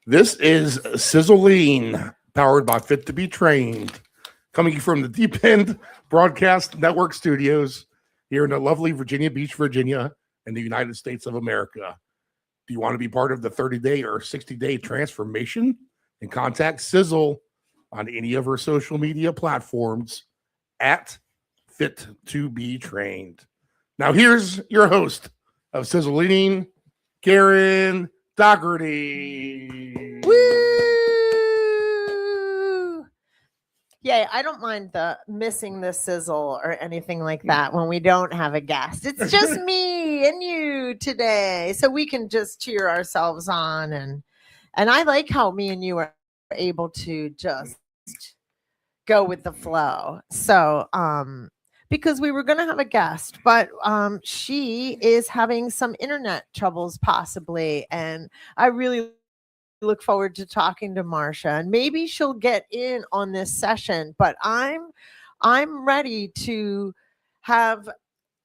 This is Sizzle powered by Fit to Be Trained, coming from the Deep End Broadcast Network studios here in the lovely Virginia Beach, Virginia, in the United States of America. Do you want to be part of the 30-day or 60-day transformation? And contact Sizzle on any of her social media platforms at Fit to Be Trained. Now, here's your host of Sizzle, Karen Dougherty. Woo! Yay, I don't mind the missing the sizzle or anything like that when we don't have a guest. It's just me and you today. So we can just cheer ourselves on and I like how me and you are able to just go with the flow. So because we were going to have a guest, but she is having some internet troubles possibly. And I really look forward to talking to Marsha, and maybe she'll get in on this session, but I'm ready to have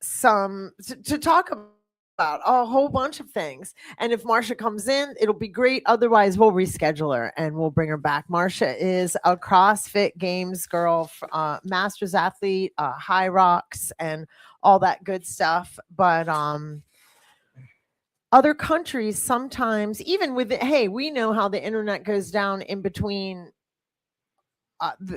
some to talk about a whole bunch of things. And if Marsha comes in, it'll be great. Otherwise, we'll reschedule her and we'll bring her back. Marsha is a CrossFit Games girl, masters athlete, high rocks, and all that good stuff. But other countries sometimes, even with it, hey, we know how the internet goes down in between.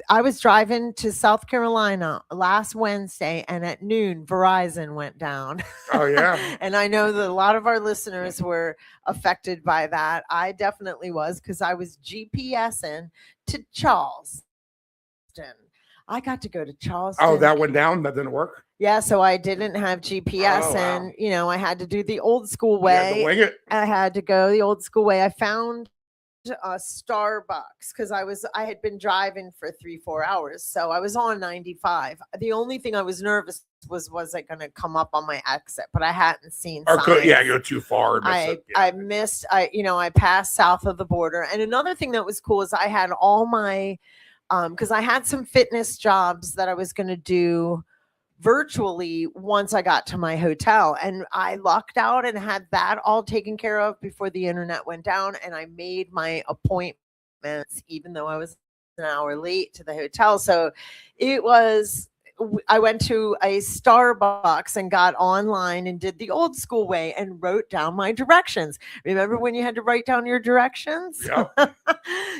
I was driving to South Carolina last Wednesday, and at noon, Verizon went down. Oh, yeah. And I know that a lot of our listeners were affected by that. I definitely was, because I was GPSing to Charleston. I got to go to Charleston. Oh, that went down? That didn't work? Yeah, so I didn't have GPS, and I had to do the old school way. You had to wing it. I had to go the old school way. I found a Starbucks because I had been driving for 3-4 hours, so I was on 95. The only thing I was nervous was it going to come up on my exit, but I hadn't seen signs. Go too far. I passed south of the border. And another thing that was cool is I had all my because I had some fitness jobs that I was going to do virtually once I got to my hotel, and I lucked out and had that all taken care of before the internet went down. And I made my appointments even though I was an hour late to the hotel. So I went to a Starbucks and got online and did the old school way and wrote down my directions. Remember when you had to write down your directions? Yep.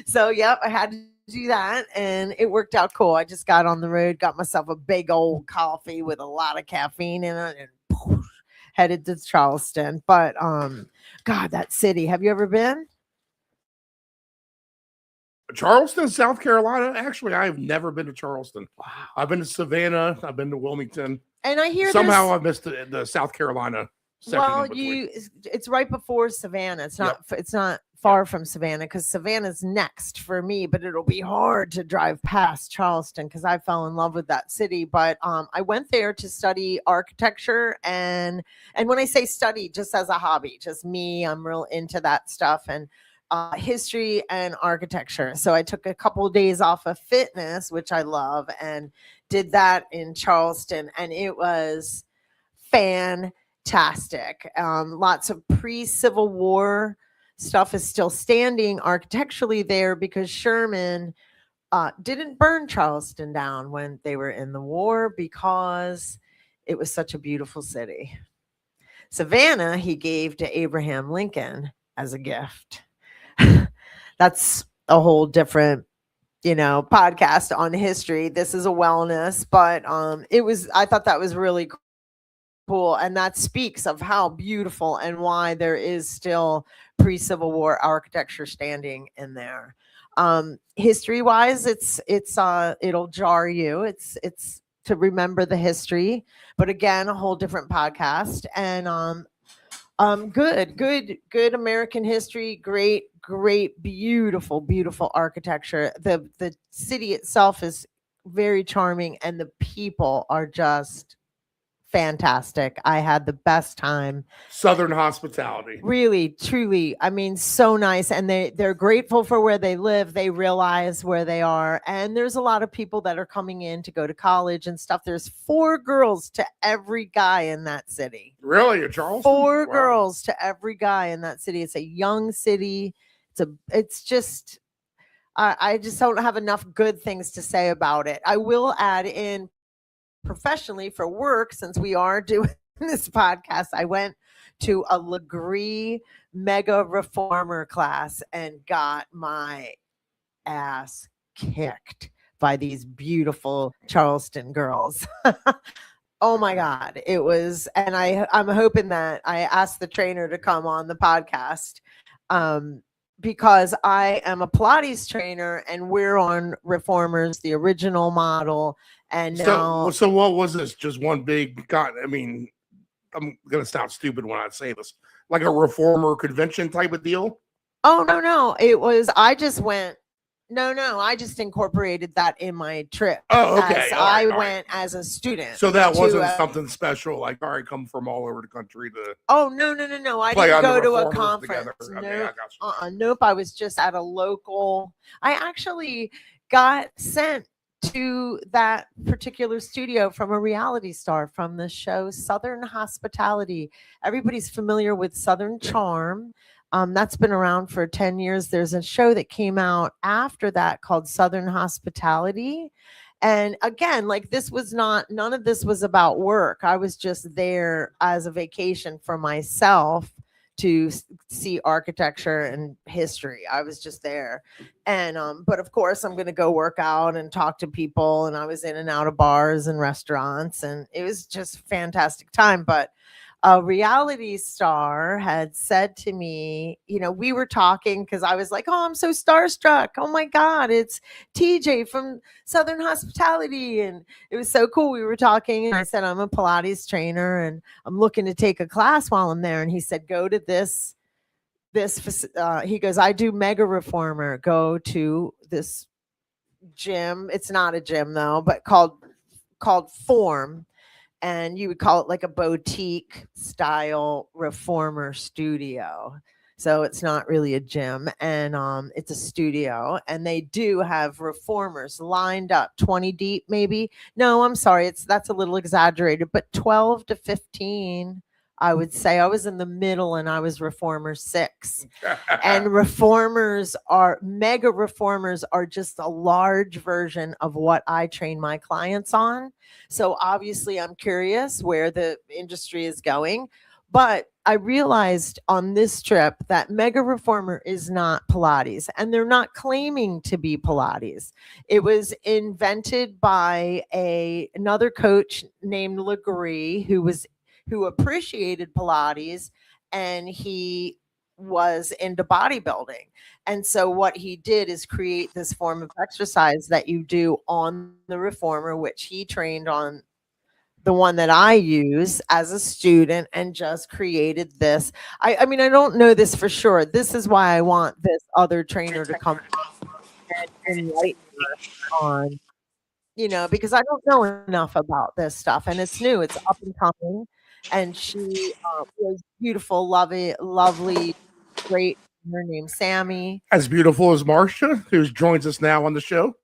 So I had to do that, and it worked out cool. I just got on the road, got myself a big old coffee with a lot of caffeine in it, and poof, headed to Charleston. But God, that city, have you ever been? Charleston, South Carolina? Actually, I've never been to Charleston. Wow. I've been to Savannah. I've been to Wilmington. And I hear somehow I missed the South Carolina section. Well, it's right before Savannah. It's not. Yep. It's not far from Savannah, because Savannah's next for me, but it'll be hard to drive past Charleston because I fell in love with that city. But I went there to study architecture, and when I say study, just as a hobby, just me, I'm real into that stuff, and history and architecture. So I took a couple of days off of fitness, which I love, and did that in Charleston, and it was fantastic. Lots of pre-Civil War stuff is still standing architecturally there because Sherman didn't burn Charleston down when they were in the war because it was such a beautiful city. Savannah, he gave to Abraham Lincoln as a gift. That's a whole different, podcast on history. This is a wellness, but I thought that was really cool. And that speaks of how beautiful and why there is still pre-Civil War architecture standing in there. History wise, it'll jar you. It's to remember the history, but again, a whole different podcast. And good American history, great, beautiful architecture. The city itself is very charming, and the people are just fantastic. I had the best time. Southern hospitality. Really, truly. I mean, so nice. And they're grateful for where they live. They realize where they are. And there's a lot of people that are coming in to go to college and stuff. There's 4 girls to every guy in that city. Really? A Charleston? 4 girls to every guy in that city. It's a young city. It's just, I just don't have enough good things to say about it. I will add in professionally for work, since we are doing this podcast, I went to a Legree mega reformer class and got my ass kicked by these beautiful Charleston girls. Oh my God. It was, and I'm hoping that I asked the trainer to come on the podcast. Because I am a Pilates trainer and we're on Reformers, the original model. And now, So what was this? Just one big, God, I mean, I'm going to sound stupid when I say this, like a reformer convention type of deal? oh, no. It was, I just went, no, I just incorporated that in my trip. Oh, okay. As I went as a student. So that wasn't something special, like, all right, come from all over the country to. Oh, no. I play didn't on the go to a Reformers conference. together. Okay, Nope. I got you. Nope. I was just at a local. I actually got sent to that particular studio from a reality star from the show Southern Hospitality. Everybody's familiar with Southern Charm. That's been around for 10 years. There's a show that came out after that called Southern Hospitality. And again, like, this was none of this was about work. I was just there as a vacation for myself to see architecture and history. I was just there. And, but of course I'm going to go work out and talk to people. And I was in and out of bars and restaurants, and it was just a fantastic time. But a reality star had said to me, we were talking because I was like, oh, I'm so starstruck. Oh my God, it's TJ from Southern Hospitality. And it was so cool. We were talking and I said, I'm a Pilates trainer and I'm looking to take a class while I'm there. And he said, go to this, he goes, I do mega reformer. Go to this gym. It's not a gym though, but called Form. And you would call it like a boutique style reformer studio. So it's not really a gym, and it's a studio, and they do have reformers lined up 20 deep, maybe. No, I'm sorry. That's a little exaggerated, but 12 to 15, I would say. I was in the middle and I was reformer 6. And mega reformers are just a large version of what I train my clients on. So obviously I'm curious where the industry is going, but I realized on this trip that mega reformer is not Pilates, and they're not claiming to be Pilates. It was invented by another coach named Legree who appreciated Pilates, and he was into bodybuilding. And so what he did is create this form of exercise that you do on the reformer, which he trained on the one that I use as a student, and just created this. I mean, I don't know this for sure. This is why I want this other trainer to come and enlighten us on, because I don't know enough about this stuff, and it's new. It's up and coming. And she was beautiful, lovely, great. Her name's Sammy. As beautiful as Marcia, who joins us now on the show.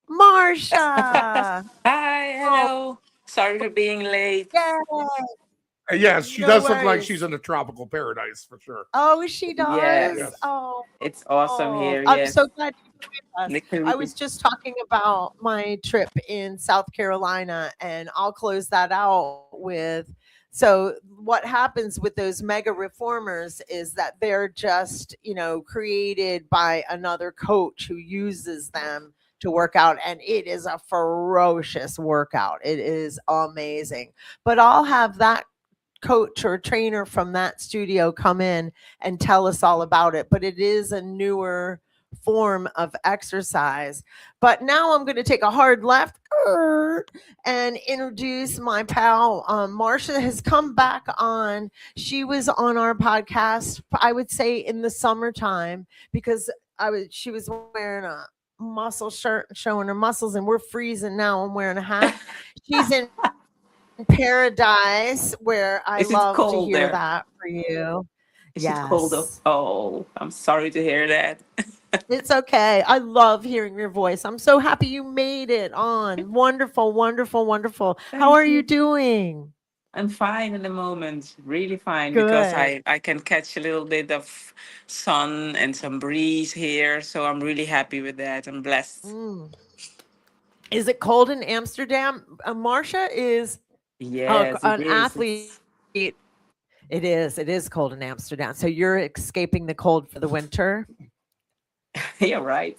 Marcia. Hi, hello. Sorry for being late. Yay. Yes, she No does look like worries. she's in a tropical paradise for sure. Oh, she does. Yes. Oh, It's awesome here. I'm Yes. so glad you joined us. I was just talking about my trip in South Carolina, and I'll close that out with. So what happens with those mega reformers is that they're just, created by another coach who uses them to work out, and it is a ferocious workout. It is amazing. But I'll have that coach or trainer from that studio come in and tell us all about it. But it is a newer form of exercise. But now I'm going to take a hard left and introduce my pal. Marcia has come back on. She was on our podcast, I would say, in the summertime, because she was wearing a muscle shirt showing her muscles, and we're freezing now. I'm wearing a hat. She's in paradise, where I love to hear there? that for you. Is it cold? Oh, I'm sorry to hear that. It's okay. I love hearing your voice. I'm so happy you made it on. Wonderful, wonderful, wonderful. How are you doing? I'm fine in the moment, really fine, because Good. I can catch a little bit of sun and some breeze here. So I'm really happy with that. I'm blessed. Mm. Is it cold in Amsterdam? Marcia is Yes, it an is. athlete. It is. It is cold in Amsterdam. So you're escaping the cold for the winter. You're right.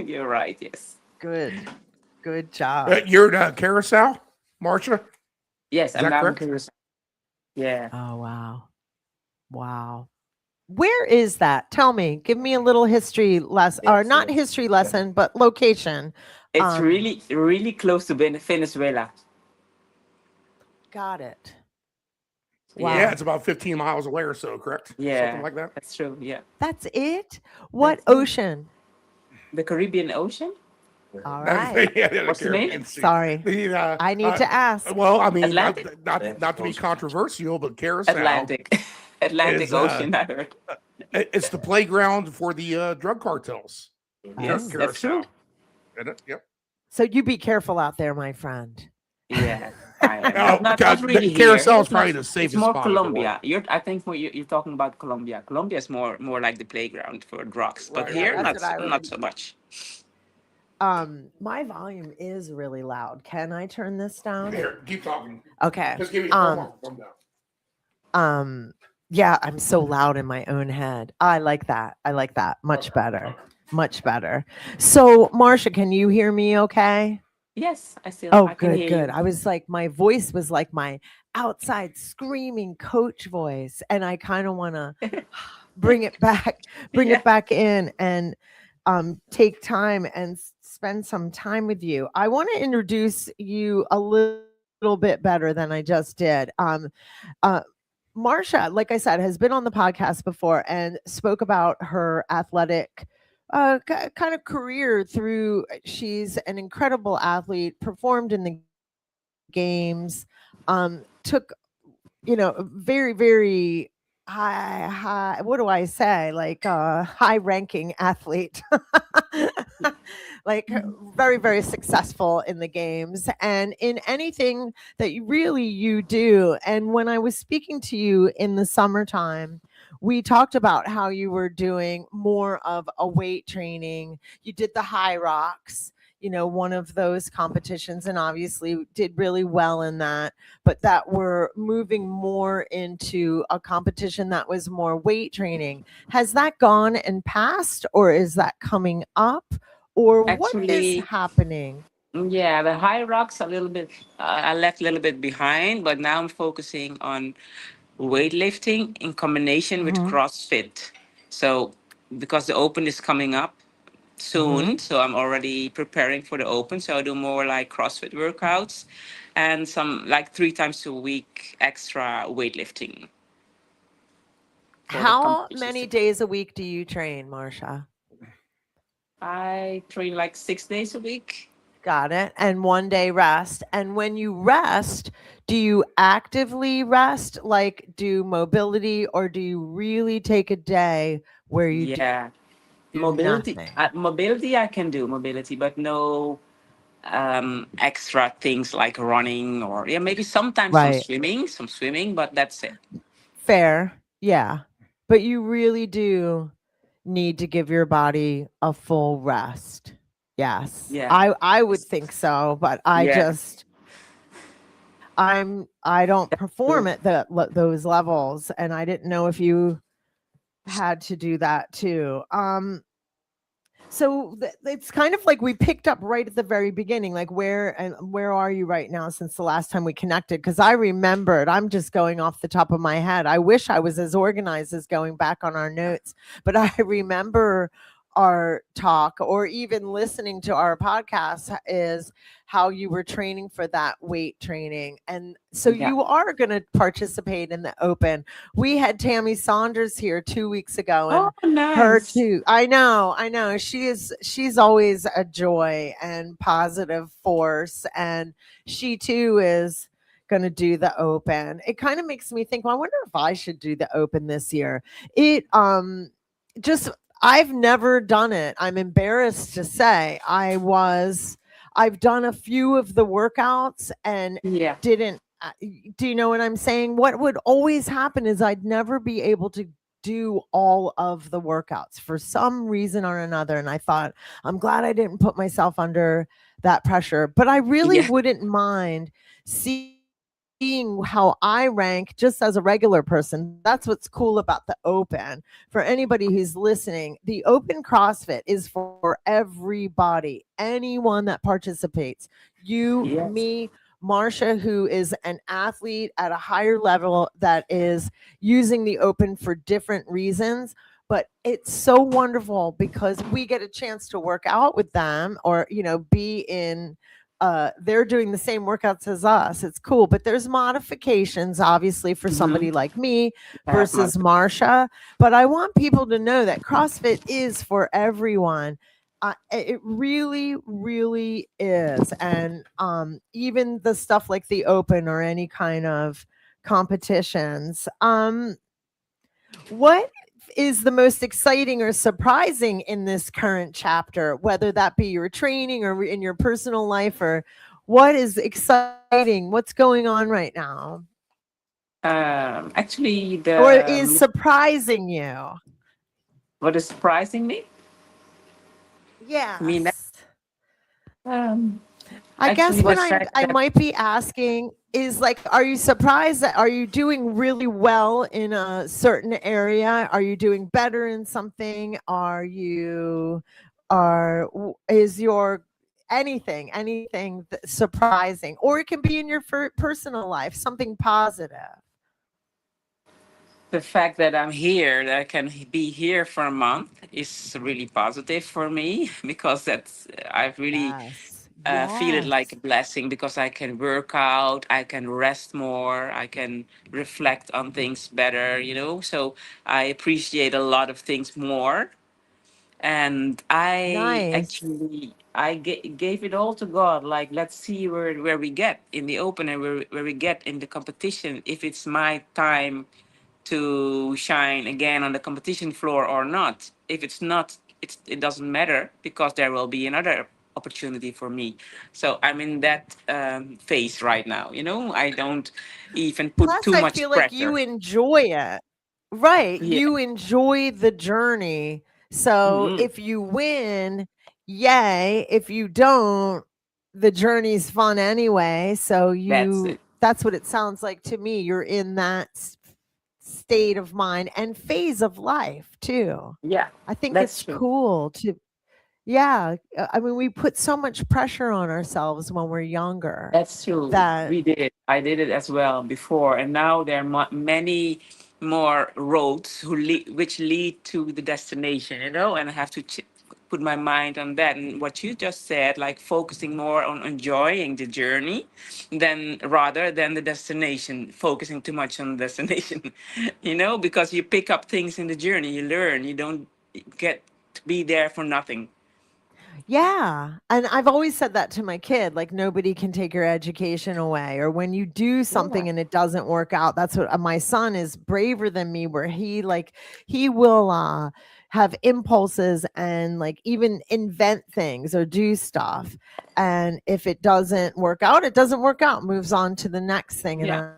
You're right. Yes. Good. Good job. You're at Carousel, Marcia. Yes, Is I'm that now correct? curious. Yeah. Oh, wow. Wow. Where is that? Tell me. Give me a little history lesson, or Yes, not yes. history lesson, but location. It's Um, really, really close to Venezuela. got it. Yeah. Yeah, Wow. it's about 15 miles away or so, correct? Something Yeah. like that. That's true. Yeah. That's it? What That's it. ocean? The Caribbean Ocean. All right. Yeah, the What's the name? Caribbean Sea. Sorry. I need to ask. Well, I mean, Atlantic. not to be controversial, but Carousel Atlantic. Atlantic is Ocean, I heard. it's the playground for the drug cartels. Yes, Oh. that's true. Isn't it? Yep. So you be careful out there, my friend. Yeah, I am. Oh, Not really here. Carousel is It's not- probably the safest It's more spot in the world. Colombia. I think you're talking about Colombia. Colombia is more like the playground for drugs, but Right, Yeah, here that's not what I not so much. My volume is really loud. Can I turn this down? Here, keep talking. Okay. Just give me Um, calm down. yeah, I'm so loud in my own head. I like that. I like that. Much better. Much better. So, Marcia, can you hear me okay? Yes, I Oh, can good, hear good. you. I was like, my voice was like my outside screaming coach voice. And I kind of want to bring it back, bring Yeah. it back in and take time and spend some time with you. I want to introduce you a little bit better than I just did. Marcia, like I said, has been on the podcast before and spoke about her athletic kind of career through. She's an incredible athlete, performed in the games, took, very, very high, what do I say? Like a high ranking athlete, like very, very successful in the games and in anything that you do. And when I was speaking to you in the summertime, we talked about how you were doing more of a weight training. You did the high rocks, one of those competitions, and obviously did really well in that, but that we're moving more into a competition that was more weight training. Has that gone and passed, or is that coming up, or what is Actually, happening? yeah, the high rocks a little bit. I left a little bit behind, but now I'm focusing on weightlifting in combination with Hmm. CrossFit. So because the Open is coming up Hmm. soon, so I'm already preparing for the Open. So I do more like CrossFit workouts and some like 3 times a week extra weightlifting for the How competitions. many days a week do you train, Marcia? I train like 6 days a week. Got it. And 1 day rest. And when you rest, do you actively rest, like do mobility, or do you really take a day where you Yeah, do mobility. nothing? Mobility I can do mobility, but no extra things like running or yeah, maybe sometimes Right. some swimming, but that's it. Fair. Yeah. But you really do need to give your body a full rest. Yes. Yeah, I would think so, but yeah. I don't perform at those levels, and I didn't know if you had to do that too. So it's kind of like we picked up right at the very beginning, like where are you right now since the last time we connected? Because I remembered, I'm just going off the top of my head. I wish I was as organized as going back on our notes, but I remember our talk, or even listening to our podcast, is how you were training for that weight training. And so Yeah. you are going to participate in the Open. We had Tammy Saunders here 2 weeks ago, and Oh, her nice. too. I know. She's always a joy and positive force, and she too is going to do the Open. It kind of makes me think, well, I wonder if I should do the Open this year. It just I've never done it. I'm embarrassed to say I've done a few of the workouts and Yeah. didn't do you know what I'm saying? What would always happen is I'd never be able to do all of the workouts for some reason or another. And I thought, I'm glad I didn't put myself under that pressure. But I really Yeah. wouldn't mind seeing how I rank just as a regular person. That's what's cool about the open. For anybody who's listening, the open CrossFit is for everybody, anyone that participates. You, Yes. me, Marsha, who is an athlete at a higher level that is using the open for different reasons. But it's so wonderful because we get a chance to work out with them or, be in they're doing the same workouts as us. It's cool, but there's modifications obviously for Mm-hmm. somebody like me Have versus modification. Marsha. But I want people to know that CrossFit is for everyone. It really, really is. And even the stuff like the open or any kind of competitions. What is the most exciting or surprising in this current chapter, whether that be your training or in your personal life, or what is exciting? What's going on right now? Actually, Or is surprising you? what is surprising me, I mean, Yes. um, I guess actually the what fact I that might be asking is like, are you surprised that are you doing really well in a certain area? Are you doing better in something? Is your anything surprising, or it can be in your personal life, something positive. the fact that I'm here, that I can be here for a month, is really positive for me because I've really Yes. feel it like Yes. a blessing because I can work out, I can rest more, I can reflect on things better, So I appreciate a lot of things more. And I Nice. actually gave it all to God. Like, let's see where we get in the open and where we get in the competition. If it's my time to shine again on the competition floor or not. If it's not, it doesn't matter because there will be another opportunity for me. So I'm in that phase right now. I don't even put Plus, too I much feel like pressure. you enjoy it. Right. Yeah. You enjoy the journey. So Hmm. if you win, yay. If you don't, the journey's fun anyway. So That's it. that's what it sounds like to me. You're in that state of mind and phase of life too. Yeah, I think that's it's true. cool to, yeah. I mean, we put so much pressure on ourselves when we're younger That's true. that We did. I did it as well before, and now there are many more roads which lead to the destination. And I have to put my mind on that. And what you just said, like focusing more on enjoying the journey, than rather than the destination. Focusing too much on the destination, because you pick up things in the journey. You learn. You don't get to be there for nothing. yeah. And I've always said that to my kid, like nobody can take your education away. Or when you do Yeah. something and it doesn't work out, that's what my son is braver than me, where he will have impulses and like even invent things or do stuff. And if it doesn't work out, it doesn't work out, moves on to the next thing. And Yeah,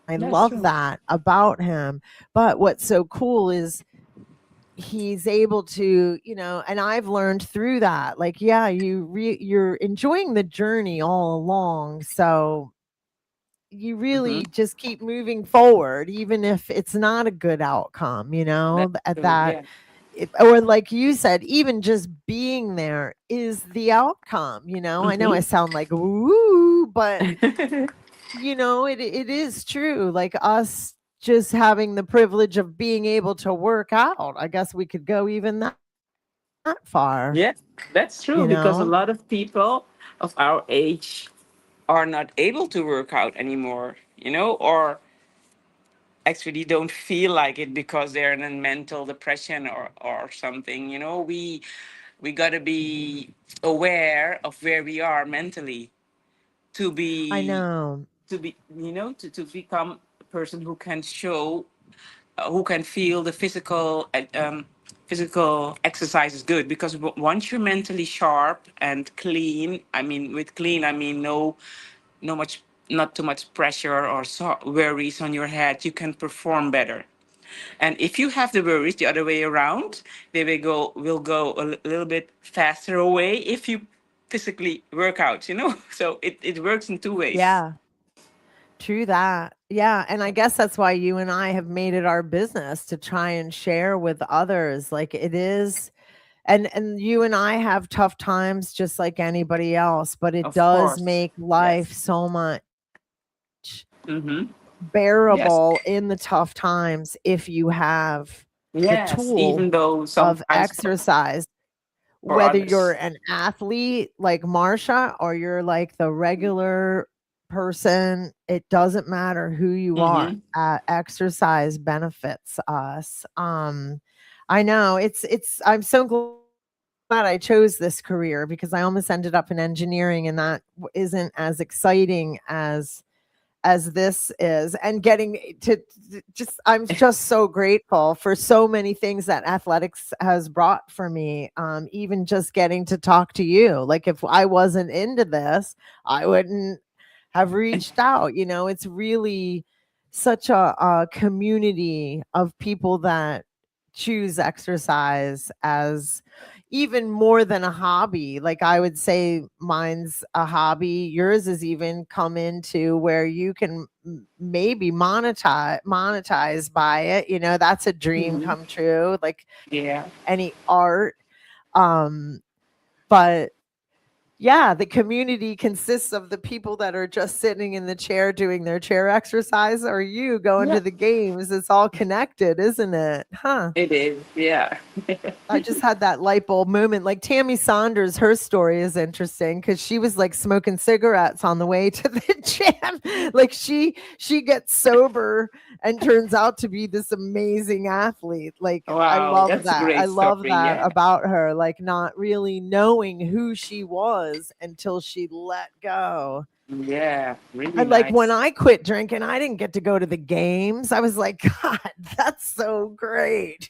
I that's love true. that about him. But what's so cool is he's able to, and I've learned through that, like, yeah, you're enjoying the journey all along, so you Hmm. really just keep moving forward even if it's not a good outcome, That's at true. that. Yeah. Or like you said, even just being there is the outcome. I know I Hmm. sound like woo, but it is true. Like us just having the privilege of being able to work out. I guess we could go even that far, Yeah, that's true you because a know? lot of people of our age are not able to work out anymore, or actually don't feel like it because they're in a mental depression or something. We got to be aware of where we are mentally to I be know. to become a person who can feel the physical exercise is good because once you're mentally sharp and clean, I mean with clean I mean no much not too much pressure or worries on your head, you can perform better. And if you have the worries the other way around, they will go a little bit faster away if you physically work out, you know? So it works in two ways. Yeah. True that. Yeah, and I guess that's why you and I have made it our business to try and share with others. Like it is, and you and I have tough times just like anybody else, but it Of does course. make Yes. life so much Mm-hmm. Yes. bearable in the tough times if you have the Yes. tool Even though of sometimes exercise, for whether you're others. an athlete like Marsha or you're like the regular person, it doesn't matter who you are. Mm-hmm. Exercise benefits us. I know I'm so glad I chose this career because I almost ended up in engineering and that isn't as exciting as this is, and getting to just I'm just so grateful for so many things that athletics has brought for me, even just getting to talk to you. Like if I wasn't into this, I wouldn't have reached out. It's really such a community of people that choose exercise as even more than a hobby. Like I would say mine's a hobby. Yours is even come into where you can maybe monetize by it. That's a dream Mm-hmm. come true. Like Yeah. any art. Um, but yeah, the community consists of the people that are just sitting in the chair doing their chair exercise or you going Yeah. to the games. It's all connected, isn't it? Huh. It is. Yeah. I just had that light bulb moment. Like Tammy Saunders, her story is interesting because she was like smoking cigarettes on the way to the gym. Like she gets sober and turns out to be this amazing athlete. Like I Wow. love That's a that. I great love story. that Yeah. about her. Like not really knowing who she was until she let go. Yeah. Really And like when nice. I quit drinking, I didn't get to go to the games. I was like, God, that's so great.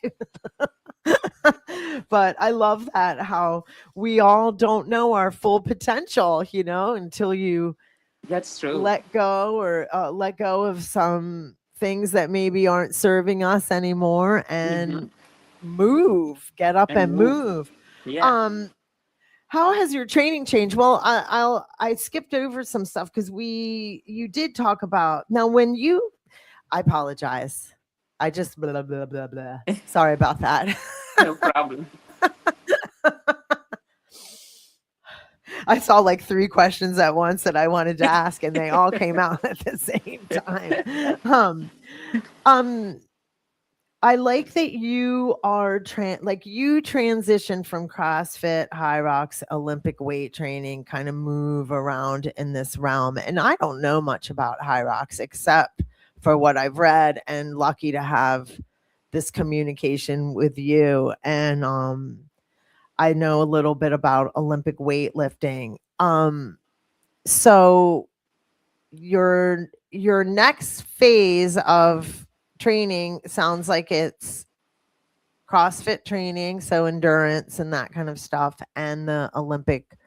But I love that how we all don't know our full potential, until you That's true. let go or let go of some things that maybe aren't serving us anymore Mm-hmm. and get up And and move. move. Yeah. Um, how has your training changed? Well, I skipped over some stuff because you did talk about now when you I apologize. I just blah blah blah blah. Sorry about that. No problem. I saw like 3 questions at once that I wanted to ask, and they all came out at the same time. Um, um, I like that you are like you transition from CrossFit, High Rocks, Olympic weight training, kind of move around in this realm. And I don't know much about High Rocks except for what I've read and lucky to have this communication with you. And I know a little bit about Olympic weightlifting. So your next phase of training sounds like it's CrossFit training, so endurance and that kind of stuff, and the Olympic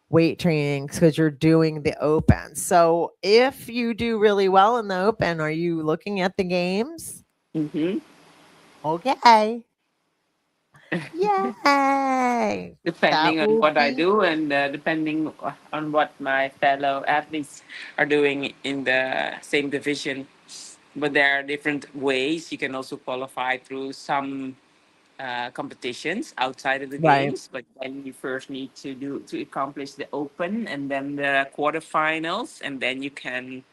weight training because you're doing the open. So if you do really well in the open, are you looking at the games? Mm-hmm. Okay. Yay. Depending That on will what I be do and depending on what my fellow athletes are doing in the same division. But there are different ways. You can also qualify through some competitions outside of the right. games, but then you first need to accomplish the open and then the quarterfinals, and then you can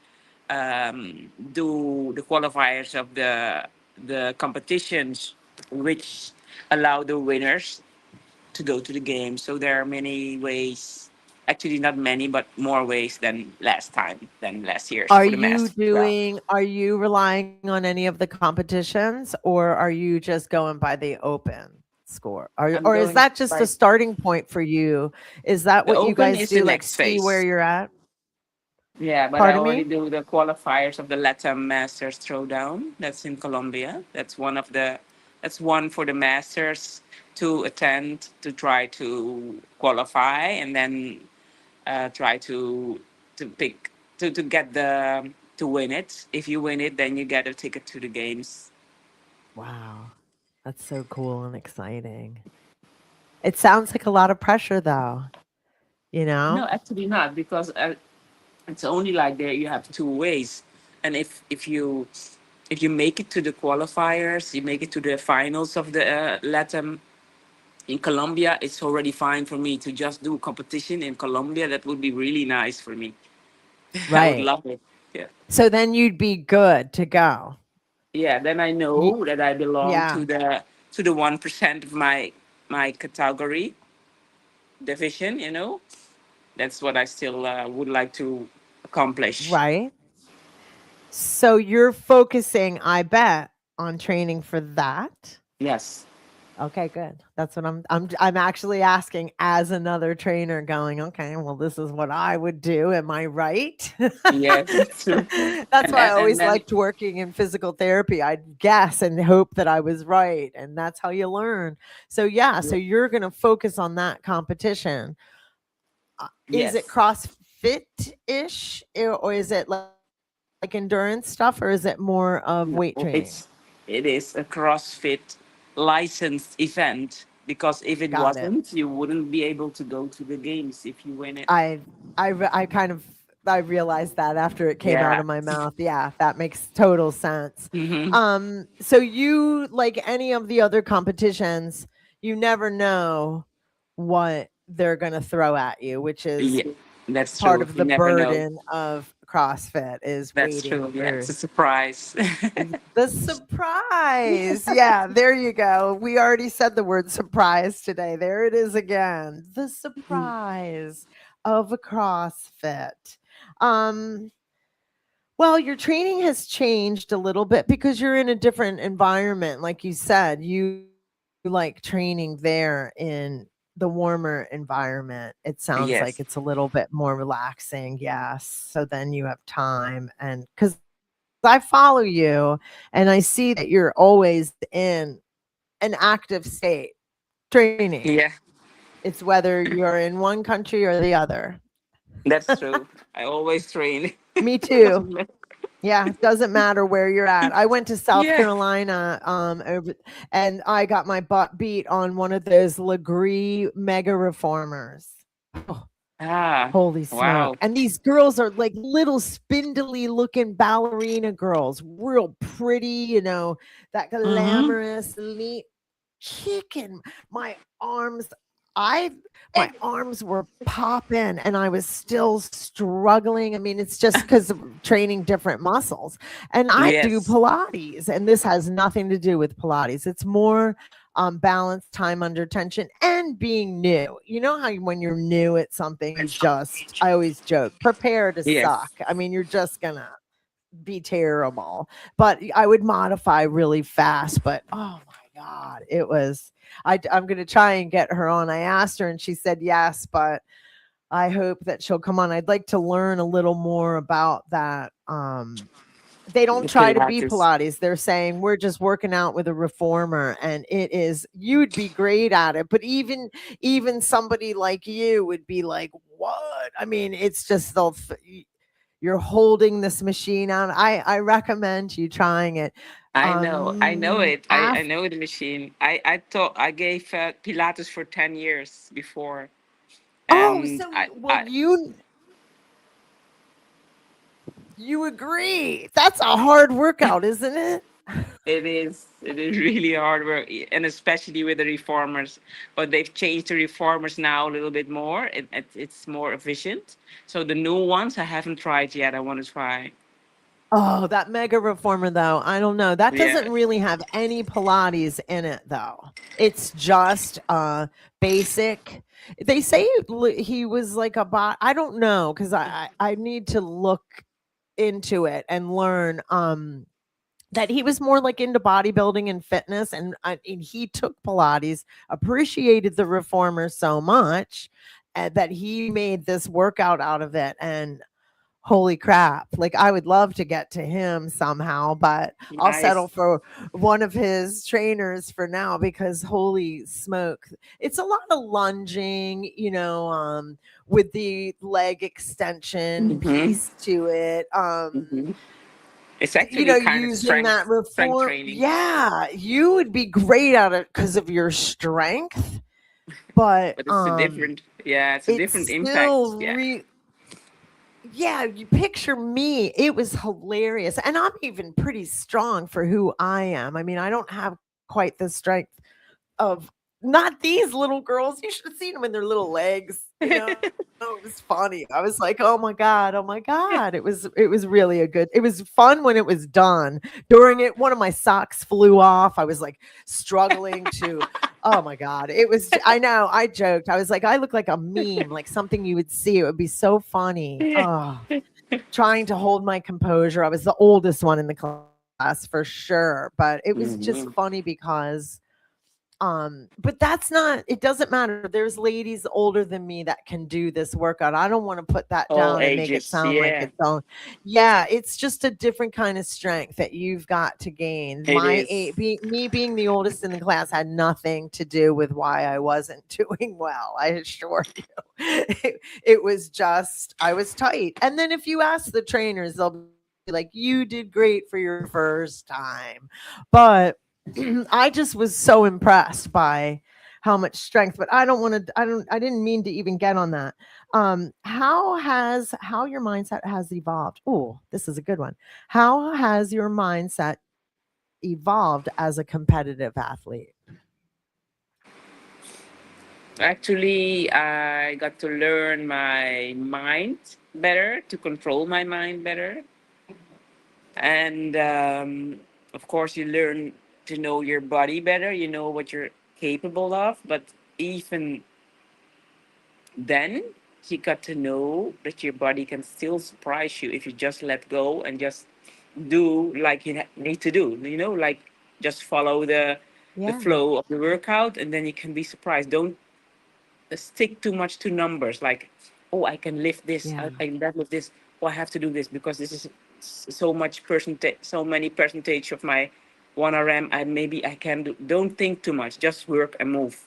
do the qualifiers of the competitions, which allow the winners to go to the game. So there are many ways, actually not many, but more ways than last year's for the Masters as well. Are you relying on any of the competitions or are you just going by the open score? I'm Or is going that just a by starting point for you? Is that the what you open guys is the do? Like next see where phase. you're at? Yeah, but I Pardon already me? do the qualifiers of the Latam Masters Throwdown. That's in Colombia. That's one for the Masters to attend to try to qualify and then try to pick to get the to win it. If you win it, then you get a ticket to the games. Wow. That's so cool and exciting. It sounds like a lot of pressure though, you No, know? actually not, because it's only like there you have two ways, and if you make it to the qualifiers, you make it to the finals of the Latin in Colombia, it's already fine for me to just do competition in Colombia. That would be really nice for me. I would Right. love it. Yeah. So then you'd be good to go. Yeah, then I Ye- know that I belong Yeah. to the 1% of my category division. That's what I still would like to accomplish. Right. So you're focusing, I bet, on training for that. Yes. Okay, good. That's what I'm actually asking as another trainer going, okay, well, this is what I would do. Am I right? Yes, that's true. That's why I And always then liked working in physical therapy. I'd guess and hope that I was right. And that's how you learn. So yeah, so you're gonna focus on that competition. Is it yes, CrossFit-ish or is it like endurance stuff or is it more of no, weight training? it is a CrossFit licensed event, because if it Got it. wasn't, you wouldn't be able to go to the games if you win it. I I kind of I realized that after it came out Yeah. of my mouth. Yeah, that makes total sense. Hmm. So you like any of the other competitions, you never know what they're going to throw at you, which is Yeah, that's part true. of You the never know. burden of CrossFit is That's waiting true. Yeah, it's for a surprise. the surprise. Yeah, there you go. We already said the word surprise today. There it is again. The surprise of a CrossFit. Um, well, your training has changed a little bit because you're in a different environment. Like you said, you like training there in the warmer environment. It sounds like Yes. it's a little bit more relaxing. Yes. So then you have time and because I follow you and I see that you're always in an active state training. Yeah, It's whether you're in one country or the other. that's true. I always train. Me Doesn't too. matter. Yeah, it doesn't matter where you're at. I went to South Yeah. Carolina and I got my butt beat on one of those Legree mega reformers. Oh, Ah, holy smoke. wow. And these girls are like little spindly looking ballerina girls, real pretty, that Mm-hmm. glamorous, neat chicken. My arms, I my arms were popping and I was still struggling. I mean, it's just because of training different muscles. And I do Yes. Pilates, and this has nothing to do with Pilates. It's more balance, time under tension, and being new. You know how when you're new at something, I always joke, prepare to suck. Yes. I mean, you're just gonna be terrible. But I would modify really fast. But oh my God, I'm going to try and get her on. I asked her and she said yes, but I hope that she'll come on. I'd like to learn a little more about that. They don't try to be Pilates. Pilates. They're saying we're just working out with a reformer, and you'd be great at it. But even somebody like you would be like, what? I mean, it's just you're holding this machine on. I recommend you trying it. I know it. I After, know the machine. I gave Pilates for 10 years before, oh, and so well, you agree? That's a hard workout, isn't it? it is really hard work, and especially with the reformers. But they've changed the reformers now a little bit more. It's more efficient. So the new ones I haven't tried yet. I want to try. Oh, that mega reformer though. I don't know. That doesn't Yeah. really have any Pilates in it though. It's just basic. They say he was like a bot. I don't know because I need to look into it and learn that he was more like into bodybuilding and fitness and he took Pilates, appreciated the reformer so much that he made this workout out of it and holy crap, like I would love to get to him somehow, but I'll settle Nice. for one of his trainers for now because holy smoke, it's a lot of lunging, with the leg extension Mm-hmm. piece to it. Mm-hmm. It's actually kind of Using that strength reform. training, Yeah, you would be great at it because of your strength, but but it's a different, yeah, it's a it's different impact. still Yeah. yeah, you picture me. It was hilarious. And I'm even pretty strong for who I am. I mean, I don't have quite the strength of not these little girls. You should have seen them in their little legs. It was funny. I was like, oh my God, oh my God. It was really it was fun when it was done. During it, one of my socks flew off. I was like struggling to, oh my God. I know, I joked. I was like, I look like a meme, like something you would see. It would be so funny. Oh, trying to hold my composure. I was the oldest one in the class for sure. But it was just Mhm. funny because but that's not, it doesn't matter. There's ladies older than me that can do this workout. I don't want to put that All down and make it ages, sound like yeah, it's own. Yeah, it's just a different kind of strength that you've got to gain. it is. Me being the oldest in the class had nothing to do with why I wasn't doing well. I assure you. It was just I was tight. And then if you ask the trainers, they'll be like, "You did great for your first time," but I just was so impressed by how much strength, but I didn't mean to even get on that. How your mindset has evolved. Oh, this is a good one. How has your mindset evolved as a competitive athlete? Actually, I got to learn my mind better, to control my mind better. And of course, you learn to know your body better, you know what you're capable of. But even then, you got to know that your body can still surprise you if you just let go and just do like you need to do, like just follow the Yeah. flow of the workout, and then you can be surprised. Don't stick too much to numbers, like, oh, I can lift this, Yeah. I can lift this, oh, I have to do this because this is so much percentage, so many percentage of my 1 RM, I maybe I can do. Don't think too much, just work and move.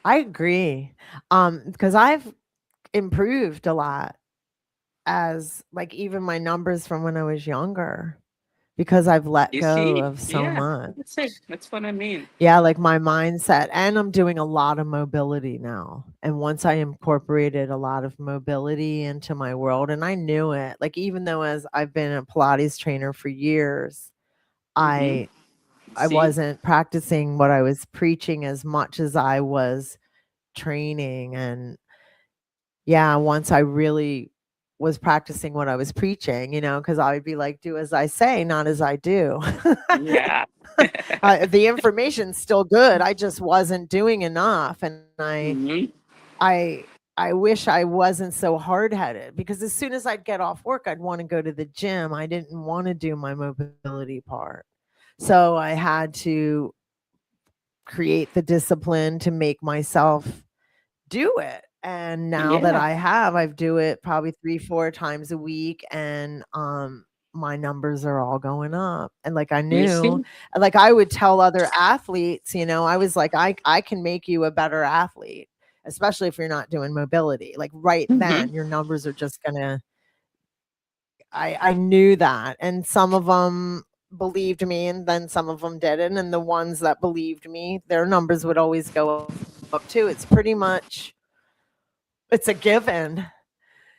I agree. Because I've improved a lot as like even my numbers from when I was younger because I've let You go see, of so yeah, much. that's it, that's what I mean. Yeah, like my mindset, and I'm doing a lot of mobility now. And once I incorporated a lot of mobility into my world, and I knew it, like even though as I've been a Pilates trainer for years, Mm-hmm. I I See. wasn't practicing what I was preaching as much as I was training. And yeah, once I really was practicing what I was preaching, because I would be like, do as I say, not as I do. Yeah. The information's still good. I just wasn't doing enough. And Hmm. I, I wish I wasn't so hard headed because as soon as I'd get off work, I'd want to go to the gym. I didn't want to do my mobility part. So I had to create the discipline to make myself do it. And now that Yeah. I've do it probably 3, 4 times a week, and my numbers are all going up. And like I You knew, see. like I would tell other athletes, I was like, I can make you a better athlete, especially if you're not doing mobility. Like right Hmm. then, your numbers are just gonna. I knew that, and some of them believed me, and then some of them didn't. And the ones that believed me, their numbers would always go up too. It's pretty much it's a given,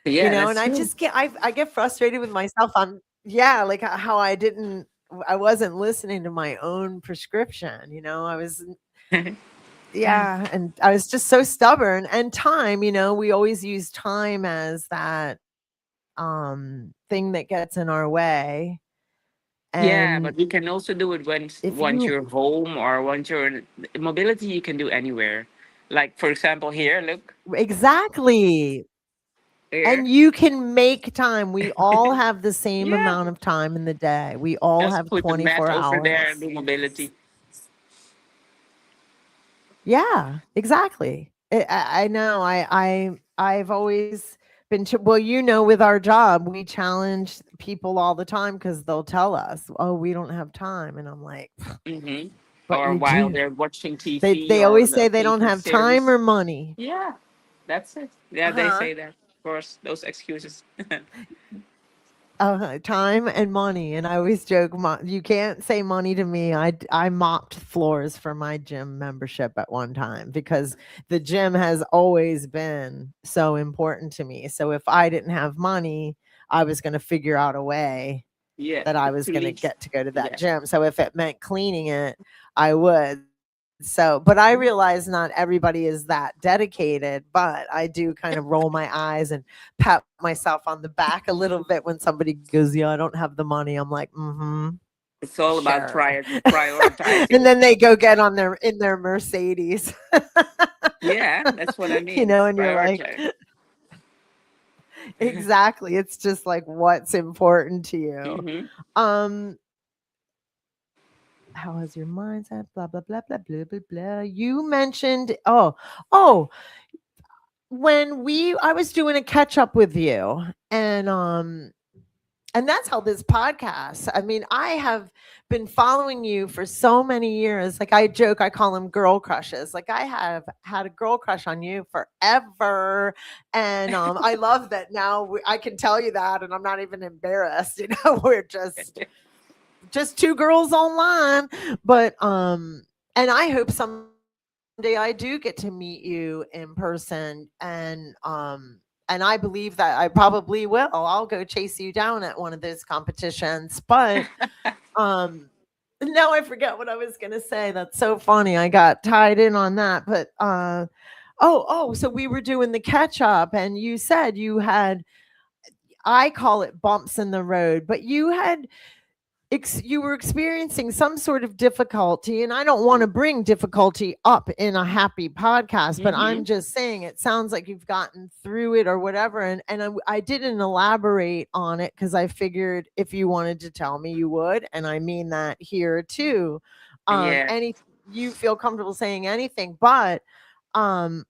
Yeah, and that's I true. just I get frustrated with myself on yeah, like how I wasn't listening to my own prescription, I was yeah, and I was just so stubborn. And time, we always use time as that thing that gets in our way. Yeah, And but you can also do it if once you you're home, or once you're mobility. You can do anywhere. Like for example, here, look exactly. here. And you can make time. We all have the same Yeah, amount of time in the day. We all just have put the mat 24 over there and hours. do mobility. Yeah, exactly. I know. I've always well, with our job, we challenge people all the time because they'll tell us, "Oh, we don't have time," and I'm like, Hmm. "But Or you while do." they're watching They TV they or always the say they don't favorite have time series. or money. Yeah, that's it. Yeah, they Uh-huh. say that. Of course, those excuses. Time and money, and I always joke, you can't say money to me. I mopped floors for my gym membership at one time because the gym has always been so important to me. So if I didn't have money, I was going to figure out a way Yeah, that I was to going to leave. get to go to that Yeah. gym. So if it meant cleaning it, I would. So, but I realize not everybody is that dedicated, but I do kind of roll my eyes and pat myself on the back a little bit when somebody goes, "Yeah, I don't have the money." I'm like, "Mm-hmm, It's all about sure." And prioritizing. then they go get on their Mercedes, Yeah, that's what I mean. and you're like, Prioritize. exactly. It's just like what's important to you. Hmm. Um, how is your mindset? Blah blah blah blah blah blah blah. You mentioned, oh, when I was doing a catch up with you, and that's how this podcast. I mean, I have been following you for so many years. Like I joke, I call them girl crushes. Like I have had a girl crush on you forever, and I love that now. I can tell you that, and I'm not even embarrassed. We're just two girls online, but and I hope someday I do get to meet you in person, and I believe that I probably will. I'll go chase you down at one of those competitions. But now I forget what I was going to say. That's so funny. I got tied in on that. But so we were doing the catch up, and you said you had, I call it bumps in the road, but you were experiencing some sort of difficulty, and I don't want to bring difficulty up in a happy podcast, but Hmm. I'm just saying it sounds like you've gotten through it or whatever, and I didn't elaborate on it because I figured if you wanted to tell me, you would, and I mean that here too. Yeah. Any You feel comfortable saying anything, but um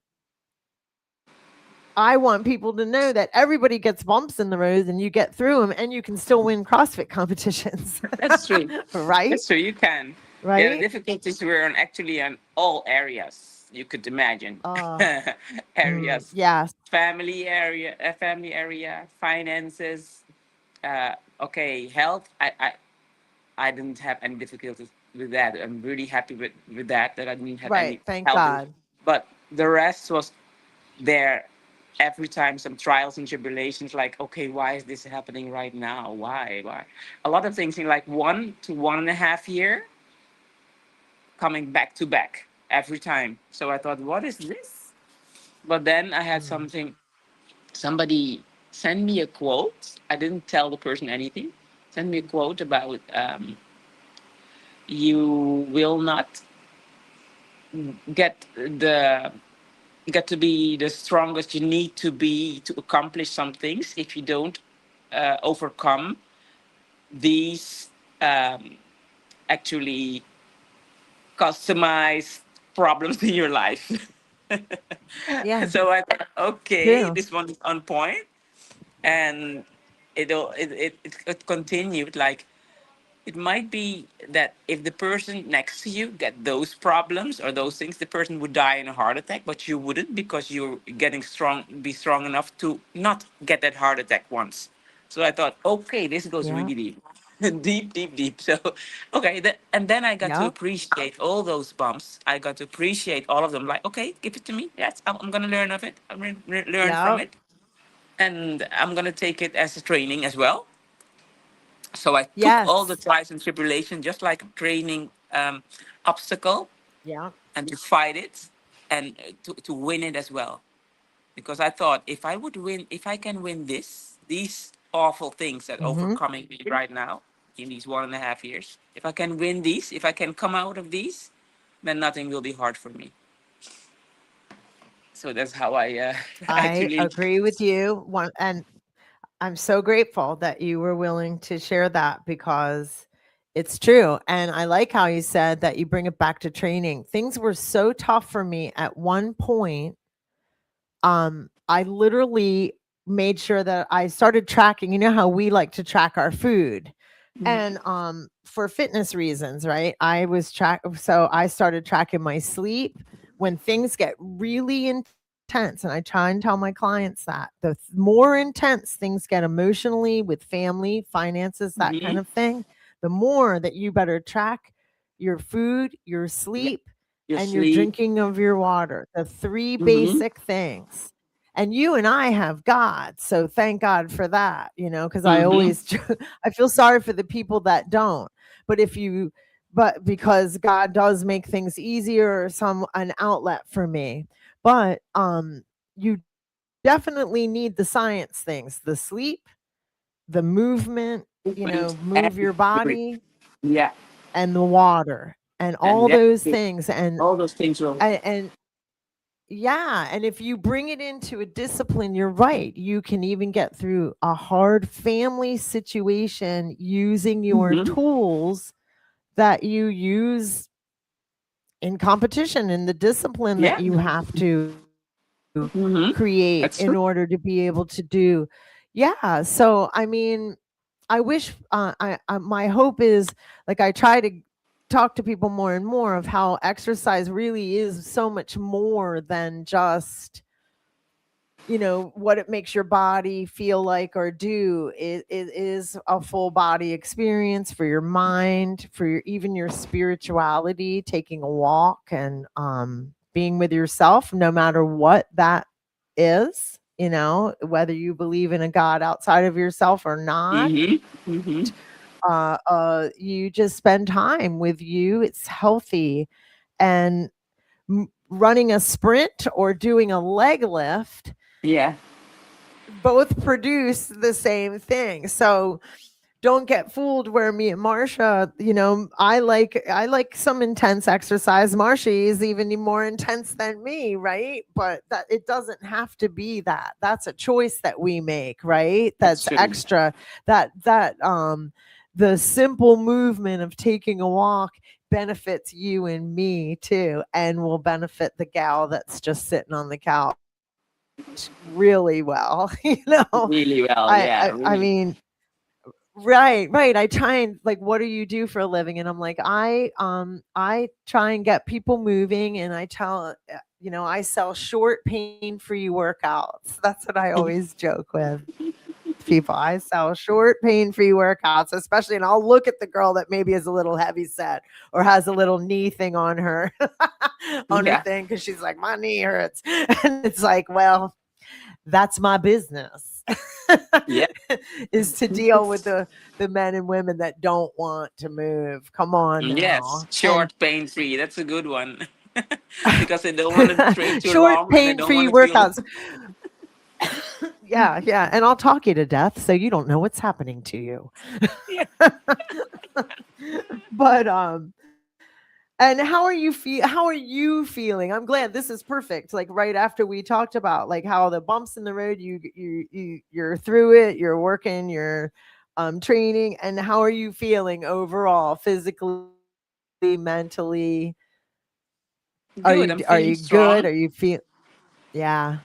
I want people to know that everybody gets bumps in the road and you get through them and you can still win CrossFit competitions. That's true. Right? That's true. You can. Yeah, the Right? difficulties were actually on all areas you could imagine. Uh, Areas, yes. family area, finances. Okay, health. I didn't have any difficulties with that. I'm really happy with that. That I didn't have Right. any Thank health. God. But the rest was there every time, some trials and tribulations, like, okay, why is this happening right now? Why a lot of things in like 1 to 1.5 year coming back to back every time. So I thought, what is this? But then I had Mm. somebody send me a quote. I didn't tell the person anything. Send me a quote about, you will not get the get to be the strongest you need to be to accomplish some things if you don't overcome these, um, actually customized problems in your life. Yeah. So I thought, okay, True. this one is on point, and it continued like, it might be that if the person next to you get those problems or those things, the person would die in a heart attack, but you wouldn't, because you're getting strong, be strong enough to not get that heart attack once. So I thought, okay, this goes Yeah. really deep, deep, deep, deep. So, okay, and then I got to Yep. appreciate all those bumps. I got to appreciate all of them. Like, okay, give it to me. Yes, I'm gonna learn of it. I'm gonna learn from Yep. it, and I'm gonna take it as a training as well. So I took all the Yes. trials and tribulations just like a training, obstacle, Yeah. and to fight it, and to win it as well. Because I thought, if I would win, if I can win these awful things that Mm-hmm. overcoming me right now in these 1.5 years, if I can win these, if I can come out of these, then nothing will be hard for me. So that's how I, I actually. agree with you. And I'm so grateful that you were willing to share that because it's true. And I like how you said that you bring it back to training. Things were so tough for me at one point. I literally made sure that I started tracking, you know how we like to track our food. Mhm. And for fitness reasons, right? So I started tracking my sleep when things get really intense. And I try and tell my clients that the more intense things get emotionally with family, finances, that kind Mhm. of thing, the more that you better track your food, your Yeah. sleep, Your and your sleep. drinking of your water. The three Mhm. basic things. And you and I have God. So thank God for that, because I Mhm. always I feel sorry for the people that don't. But but because God does make things easier or an outlet for me. But you definitely need the science things, the sleep, the movement, Movement and move your drink. body, Yeah. and the water and And all yeah, those things. And all those things will. and yeah, and if you bring it into a discipline, you're right. You can even get through a hard family situation using your Mhm. tools that you use in competition, in the discipline that Yeah. you have to Mhm. create That's in true. order to be able to do. Yeah. So, I mean, I wish my hope is, like, I try to talk to people more and more of how exercise really is so much more than just what it makes your body feel like or do. It is a full body experience for your mind, for even your spirituality, taking a walk and being with yourself, no matter what that is, whether you believe in a God outside of yourself or not. Mhm. Mhm. You just spend time with you. It's healthy. And running a sprint or doing a leg lift Yeah. both produce the same thing. So don't get fooled where me and Marsha, I like some intense exercise. Marsha is even more intense than me, right? But that it doesn't have to be that. That's a choice that we make, right? That's That's true. extra. The simple movement of taking a walk benefits you and me too, and will benefit the gal that's just sitting on the couch really well. Really well. I, Yeah. I I Really. mean, right, right. I try and, like, what do you do for a living? And I'm like, I try and get people moving, and I tell I sell short pain-free workouts. That's what I always joke with people. I sell short pain-free workouts, especially, and I'll look at the girl that maybe is a little heavy set or has a little knee thing on her on her Yeah. thing, because she's like, my knee hurts. And it's like, well, that's my business. Yeah. Is to deal with the men and women that don't want to move. Come on Yes. now. And Short, pain free. That's a good one. Because they don't want to train too short long and they don't pain-free want to feel. workouts. Yeah, yeah. And I'll talk you to death so you don't know what's happening to you. Yeah. But and how are you feeling? I'm glad this is perfect. Like, right after we talked about, like, how the bumps in the road, you're through it, you're working, you're training, and how are you feeling overall, physically, mentally? Are Good. you I'm are feeling you good? strong. Are you feel Yeah.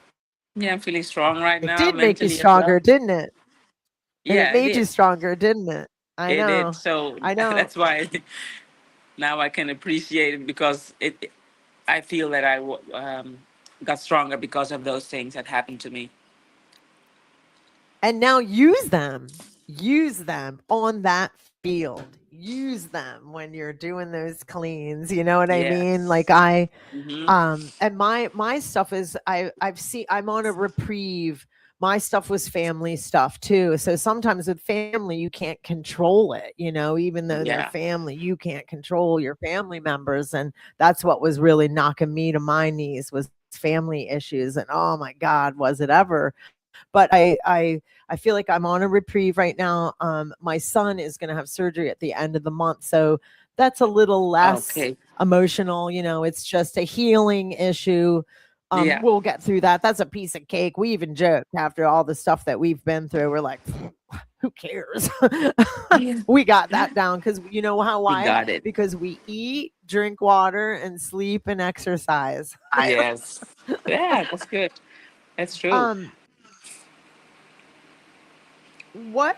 Yeah, I'm feeling strong right It now, did make you mentally as stronger, well. didn't it? And it Yeah, it made you did. stronger, didn't it? I It did. know. So I know. that's why now I can appreciate it because I feel that got stronger because of those things that happened to me. And now use them on that field, use them when you're doing those cleans, you know what I mean? Like, Yes. I Hmm. and my stuff is, I've seen, I'm on a reprieve. My stuff was family stuff too, so sometimes with family you can't control it, even though they're Yeah. family, you can't control your family members. And that's what was really knocking me to my knees, was family issues. And oh my God, was it ever. But I feel like I'm on a reprieve right now. My son is going to have surgery at the end of the month, so that's a little less Okay. emotional. It's just a healing issue. Yeah. We'll get through that. That's a piece of cake. We even joked after all the stuff that we've been through. We're like, who cares? Yeah. We got that down, because you know how We why? got it. Because we eat, drink water, and sleep and exercise. Yes. Yeah, that's good. That's true. Um, What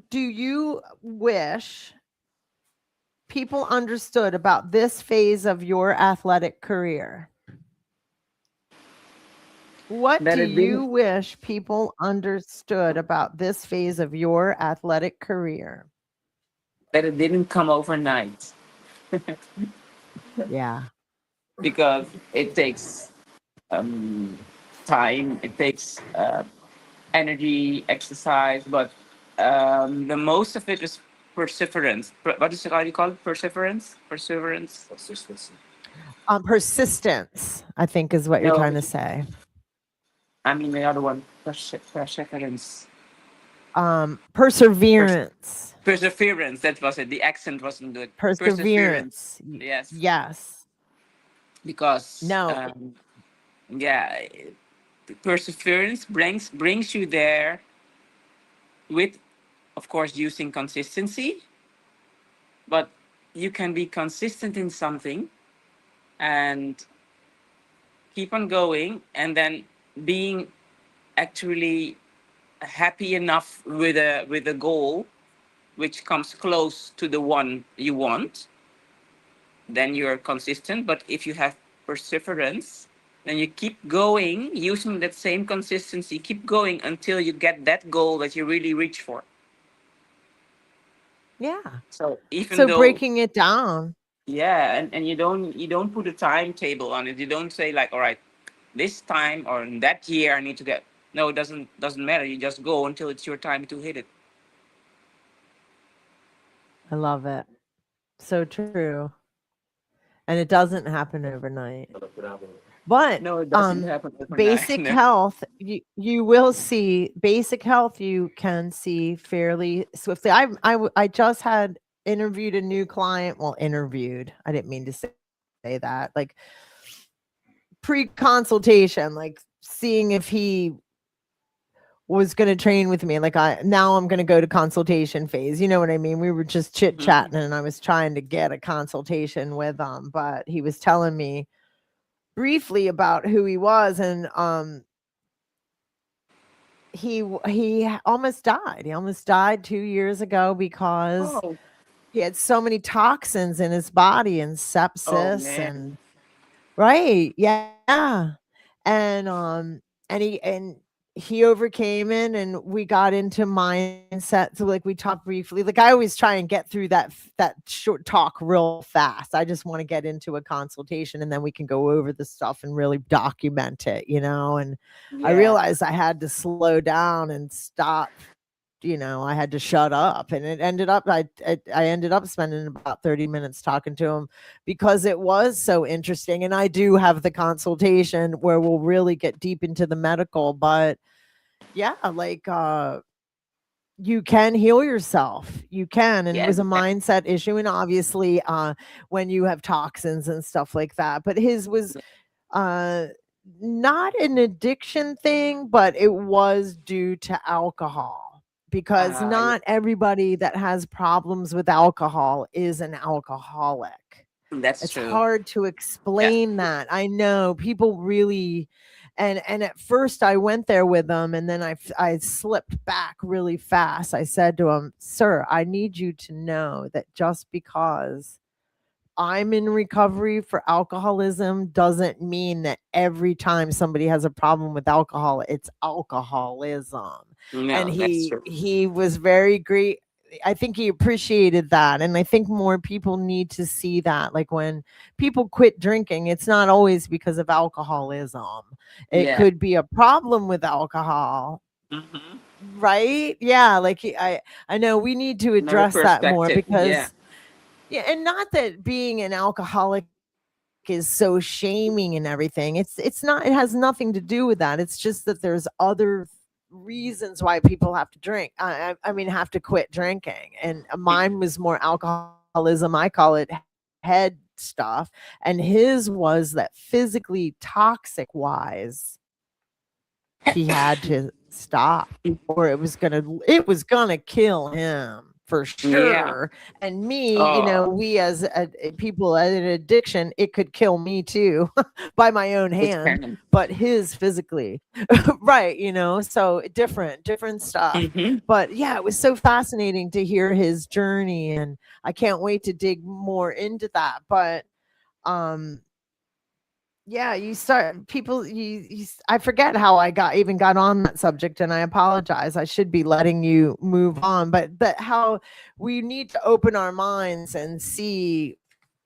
do you wish people understood about this phase of your athletic career? What That do it you didn't wish people understood about this phase of your athletic career? that it didn't come overnight Yeah. because it takes um, time. It takes energy, exercise, but the most of it is perseverance. What is it? How do you call it? Perseverance. Perseverance. Persistence, I think, is what you're No, trying to say. I mean the other one. Perseverance. Pers- Perseverance. perseverance. That was it. The accent wasn't good. Perseverance. Perseverance. Yes, Yes. because No. yeah, perseverance brings you there with, of course, using consistency. But you can be consistent in something and keep on going, and then being actually happy enough with a goal which comes close to the one you want, then you're consistent. But if you have perseverance, then you keep going using that same consistency, keep going until you get that goal that you really reach for. Yeah. So even So though, breaking it down. yeah, and you don't put a timetable on it. You don't say like, all right, this time or in that year I need to get. No, it doesn't matter. You just go until it's your time to hit it. I love it. So true. And it doesn't happen overnight. But No, it doesn't happen overnight. basic No. health, you will see basic health you can see fairly swiftly. I just had interviewed a new client. Well, interviewed. I didn't mean to say that. Like pre-consultation, like seeing if he was going to train with me. Like I'm going to go to consultation phase. You know what I mean? We were just chit Mhm. chatting and I was trying to get a consultation with him, but he was telling me briefly about who he was, and he almost died. He almost died 2 years ago because Oh, he had so many toxins in his body and oh sepsis man. and right. Yeah. And he overcame it and we got into mindset. So like we talked briefly. Like I always try and get through that short talk real fast. I just want to get into a consultation and then we can go over the stuff and really document it, and I Yeah. realized I had to slow down and stop. I had to shut up, and it ended up I ended up spending about 30 minutes talking to him because it was so interesting. And I do have the consultation where we'll really get deep into the medical, but yeah, like you can heal yourself. You can, and it Yeah. was a mindset issue. And obviously, when you have toxins and stuff like that, but his was uh not an addiction thing, but it was due to alcohol, because Yeah. not everybody that has problems with alcohol is an alcoholic. That's It's true. hard to Yeah. explain that. I know people really, and at first I went there with them and then I slipped back really fast. I said to him, "Sir, I need you to know that just because I'm in recovery for alcoholism doesn't mean that every time somebody has a problem with alcohol, it's alcoholism." And No, that's he true. he was very great. I think he appreciated that. And I think more people need to see that. Like when people quit drinking, it's not always because of alcoholism. It Yeah. could be a problem with alcohol. Hmm. Right? Yeah. Like I know we need to Another address that more perspective. Yeah. because yeah, and not that being an alcoholic is so shaming and everything. It's not, it has nothing to do with that. It's just that there's other reasons why people have to drink. I mean have to quit drinking. And mine was more alcoholism. I call it head stuff. And his was that physically toxic wise he had to stop or it was gonna kill him. for sure. And me, Oh, we as people at an addiction, it could kill me too by my own it's hand, kind but his physically, right? So different stuff. of. But yeah, it was so fascinating to hear his journey, and I can't wait to dig more into that. But um yeah, you start people I forget how I got on that subject, and I apologize. I should be letting you move on, but how we need to open our minds and see,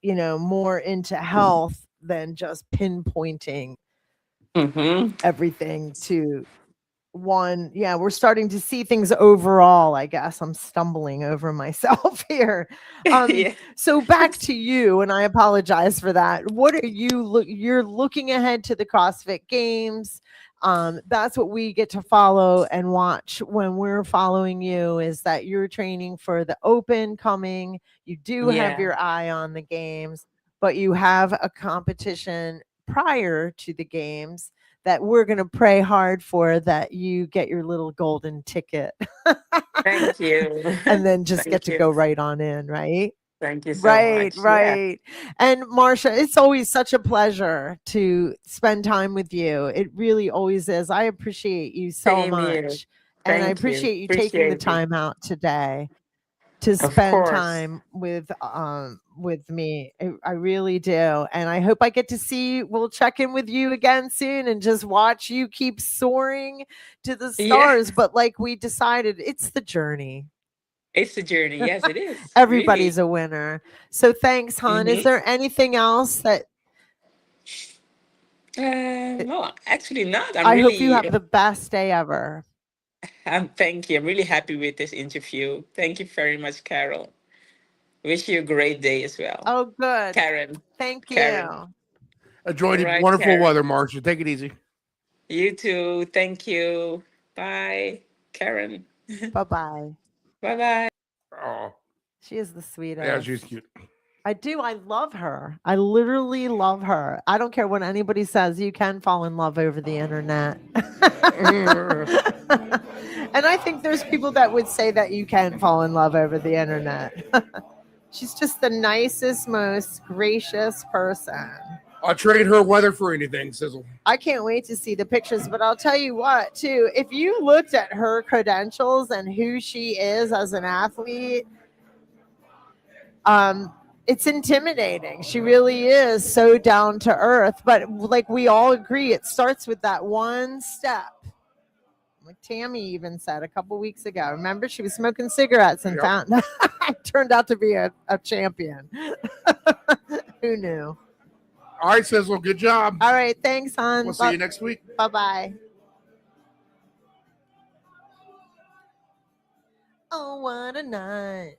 more into health than just pinpointing Mm-hmm. everything to one. Yeah, we're starting to see things overall. I guess I'm stumbling over myself here. Yeah. So back to you, and I apologize for that. What are you're looking ahead to the CrossFit Games? That's what we get to follow and watch when we're following you, is that you're training for the Open coming. You do have Yeah. your eye on the games, but you have a competition prior to the games that we're going to pray hard for, that you get your little golden ticket Thank you. and then just get Thank to you. go right on in, right? Thank you so Right, much. Yeah. right. And Marsha, it's always such a pleasure to spend time with you. It really always is. I appreciate you so Same here. much. And I Thank you. appreciate you taking the Appreciate it. time out today to Of spend course. time with me. I really do. And I hope I get to we'll check in with you again soon and just watch you keep soaring to the Yeah. stars. But like we decided, it's the journey. It's a journey. Yes, it is. Everybody's Really. a winner. So thanks, hon. Is Mm-hmm. there anything else that No, actually not. I hope you have the best day ever? Thank you. I'm really happy with this interview. Thank you very much, Carol. Wish you a great day as well. Oh, good. Karen. Thank Karen. you. Enjoy All the right, wonderful Karen. weather, Marsha. Take it easy. You too. Thank you. Bye, Karen. Bye bye. Bye bye. Oh, She is the yeah, she's sweetest. cute. I do. I love her. I literally love her. I don't care what anybody says. You can fall in love over the internet. And I think there's people that would say that you can fall in love over the internet. She's just the nicest, most gracious person. I'll trade her weather for anything, Sizzle. I can't wait to see the pictures, but I'll tell you what, too, if you looked at her credentials and who she is as an athlete, it's intimidating. She really is so down to earth, but like we all agree, it starts with that one step. Like Tammy even said a couple weeks ago. Remember, she was smoking cigarettes and Yep. found turned out to be a champion. Who knew? All right, Sizzle. Good job. All right, thanks, hon. We'll see you next week. Bye-bye. Oh, what a night.